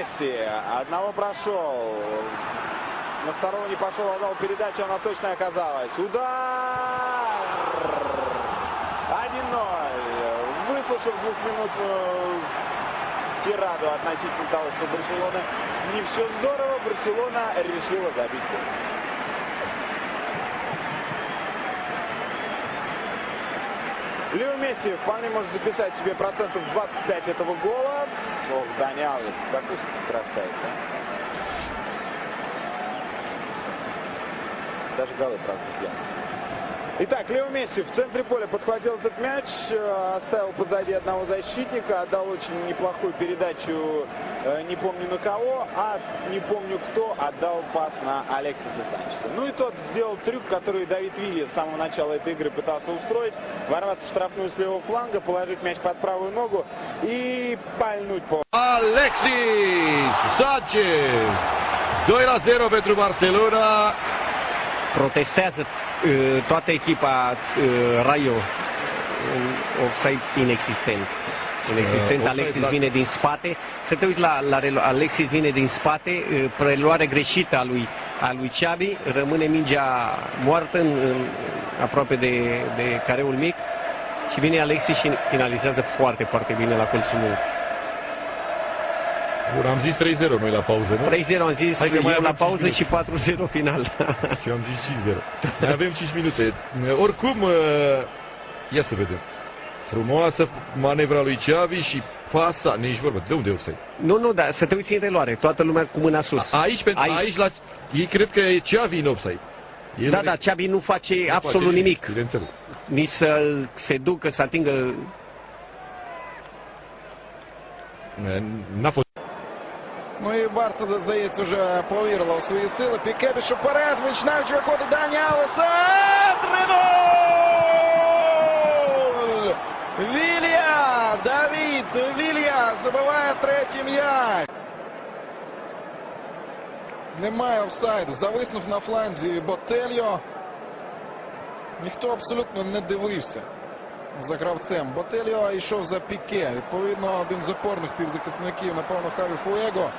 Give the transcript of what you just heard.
Месси. Одного прошел. На второго не пошел, отдал передачу, она точно оказалась. Удар! 1-0. Выслушав двухминутную тираду относительно того, что Барселона не все здорово, Барселона решила забить гол. Лео Месси вполне может записать себе процентов 25 этого гола. Ох, Дани Алвес, какой красавец, а? Даже голы празднуют я. Итак, Лео Месси в центре поля подхватил этот мяч, оставил позади одного защитника, отдал очень неплохую передачу, не помню на кого, а не помню кто, отдал пас на Алексиса Санчеса. Ну и тот сделал трюк, который Давид Вилья с самого начала этой игры пытался устроить, ворваться в штрафную с левого фланга, положить мяч под правую nogу и pальnуть по... Alexis Sanchez 2-0 pentru Barcelona. Protestează toată echipa Rayo. Offside inexistent. Alexis vine din spate. Să te uiți la Alexis vine din spate, preluare greșită a lui Xavi, rămâne mingea moartă aproape de careul mic și vine Alexis și finalizează foarte, foarte bine la colțul meu. Bun, am zis 3-0 noi la pauză, nu? 3-0 am zis eu la pauză și 4-0 final. Și am zis 5-0. Mai avem 5 minute. Oricum, ia să vedem. Frumoasă manevra lui Xavi și pasa, nici vorbă. De unde e offside? Nu, dar să te uiți în reluare. Toată lumea cu mâna sus. Aici ei cred că e Xavi în offside. Da, Xavi nu face absolut nimic. Bineînțeles. Nici să se ducă, să atingă... N-a fost. Ну і Барса, здається, вже повірила у свої сили. Піке пішов вперед, починаючи виходить Дані Алвеса. 3-0! Вілья! Давід Вілья забиває третій м'яч. Немає офсайду. Зависнув на фланзі Ботельо. Ніхто абсолютно не дивився за гравцем. Ботельо йшов за Піке. Відповідно, один з опорних півзахисників, напевно, Хаві Фуего.